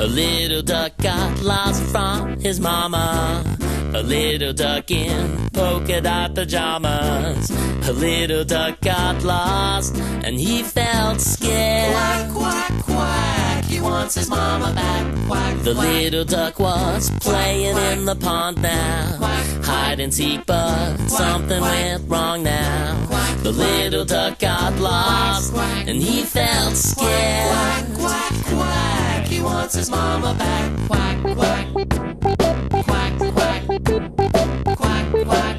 A little duck got lost from his mama. A little duck in polka dot pajamas. A little duck got lost and he felt scared. Quack, quack, quack, he wants his mama back. Quack, The quack. little duck was playing in the pond now. Hide and seek, but something went wrong now. The little duck got lost and he felt scared. Quack, quack, he wants his mama back. Quack, quack. Quack, quack. Quack, quack. Quack, quack.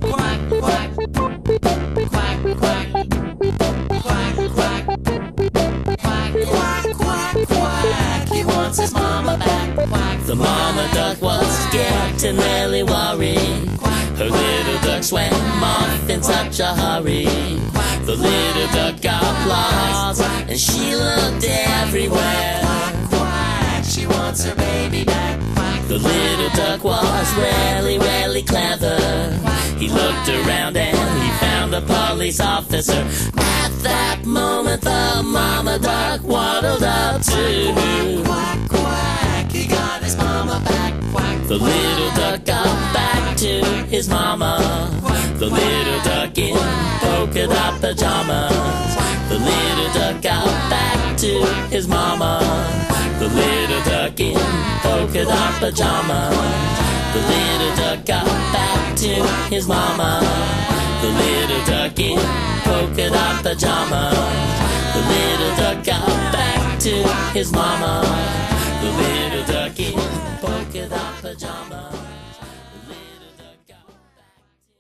Quack, quack. Quack, quack. Quack, quack, quack, quack, he wants his mama back. Quack, The mama duck was scared and really worried. Her little duck swam off in such a hurry. The little duck got lost and she looked everywhere. quack, she wants her baby back. Quack, The little duck was really, really clever. He looked around and he found a police officer. At that moment the mama duck waddled up to. quack, quack, he got his mama back. Quack, The little duck got back to his mama. The little duck in polka dot pajamas. The little duck got back to his mama. The little duck in polka dot pajamas. The little duck got back to his mama. The little duck in polka dot pajamas. The little duck got back to his mama. The little duck in polka dot pajamas. The little duck got back to.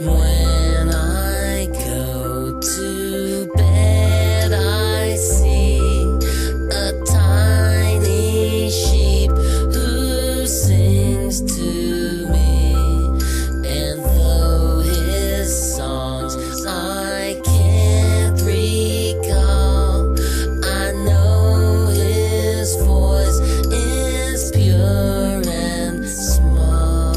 When I go to bed, I see a tiny sheep who sings to me. And though his songs I can't recall, I know his voice is pure and small.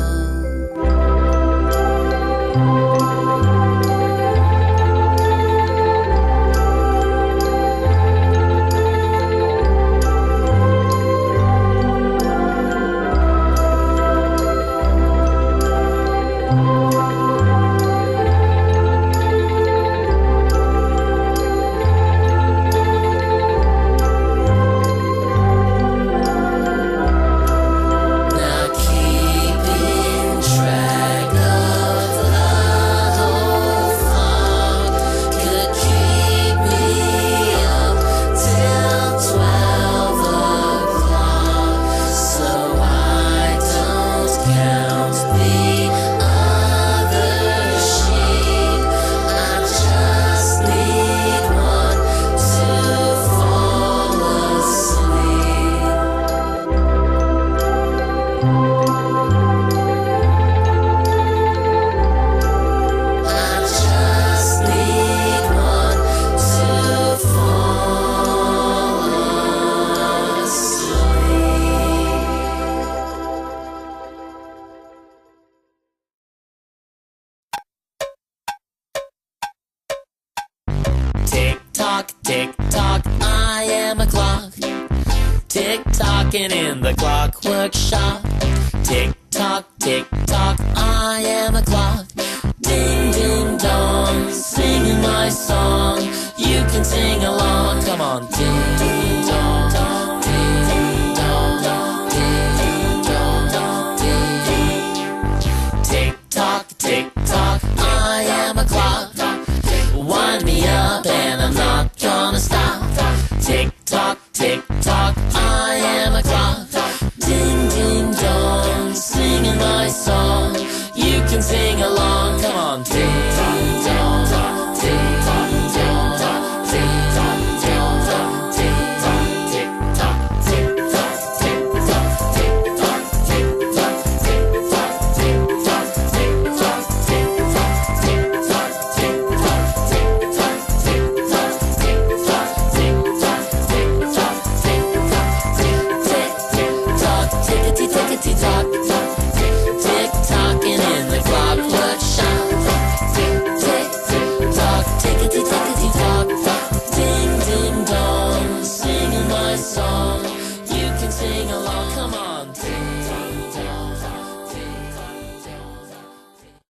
Now keeping track of the whole flock could keep me up till 12 o'clock. So I don't count the other sheep. I just need one to fall asleep. I just need one to fall asleep. Tick tock, I am a clock. Tick-tocking in the clockwork shop. Tick tock, I am a clock. Ding, ding, dong, singing my song. You can sing along, come on. Ding, dong, ding, dong, ding, dong, ding. Tick tock, I am a clock.